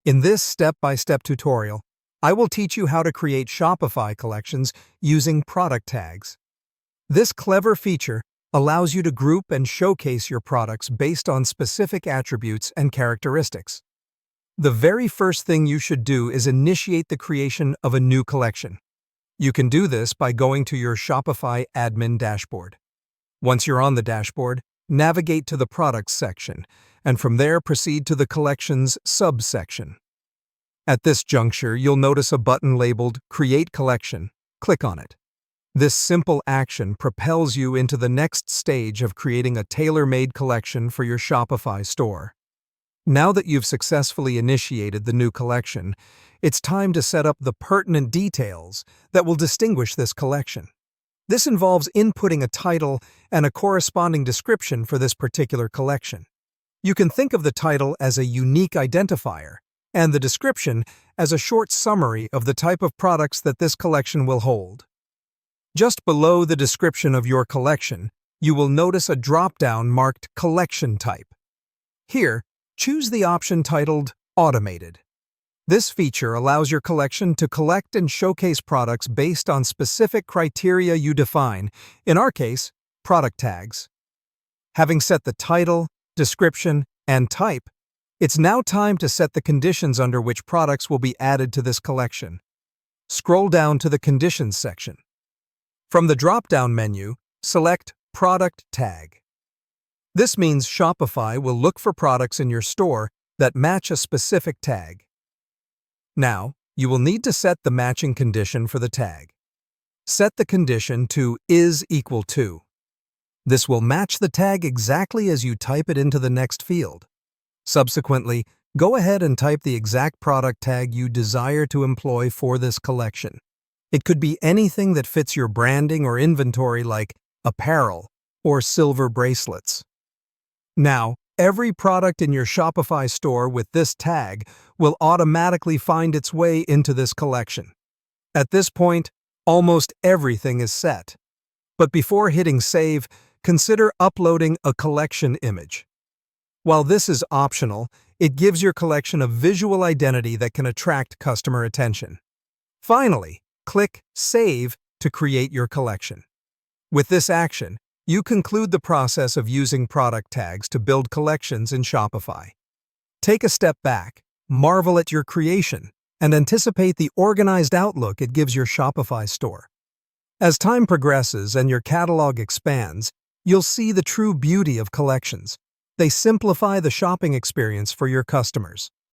In this step-by-step tutorial, I will teach you how to create Shopify collections using product tags. This clever feature allows you to group and showcase your products based on specific attributes and characteristics. The very first thing you should do is initiate the creation of a new collection. You can do this by going to your Shopify admin dashboard. Once you're on the dashboard, navigate to the Products section, and from there proceed to the Collections subsection. At this juncture, you'll notice a button labeled Create Collection. Click on it. This simple action propels you into the next stage of creating a tailor-made collection for your Shopify store. Now that you've successfully initiated the new collection, it's time to set up the pertinent details that will distinguish this collection. This involves inputting a title and a corresponding description for this particular collection. You can think of the title as a unique identifier, and the description as a short summary of the type of products that this collection will hold. Just below the description of your collection, you will notice a drop-down marked Collection Type. Here, choose the option titled Automated. This feature allows your collection to collect and showcase products based on specific criteria you define, in our case, product tags. Having set the title, description, and type, it's now time to set the conditions under which products will be added to this collection. Scroll down to the Conditions section. From the drop-down menu, select Product Tag. This means Shopify will look for products in your store that match a specific tag. Now, you will need to set the matching condition for the tag. Set the condition to is equal to. This will match the tag exactly as you type it into the next field. Subsequently, go ahead and type the exact product tag you desire to employ for this collection. It could be anything that fits your branding or inventory like apparel or silver bracelets. Now, every product in your Shopify store with this tag will automatically find its way into this collection. At this point, almost everything is set. But before hitting Save, consider uploading a collection image. While this is optional, it gives your collection a visual identity that can attract customer attention. Finally, click Save to create your collection. With this action, you conclude the process of using product tags to build collections in Shopify. Take a step back, marvel at your creation, and anticipate the organized outlook it gives your Shopify store. As time progresses and your catalog expands, you'll see the true beauty of collections. They simplify the shopping experience for your customers.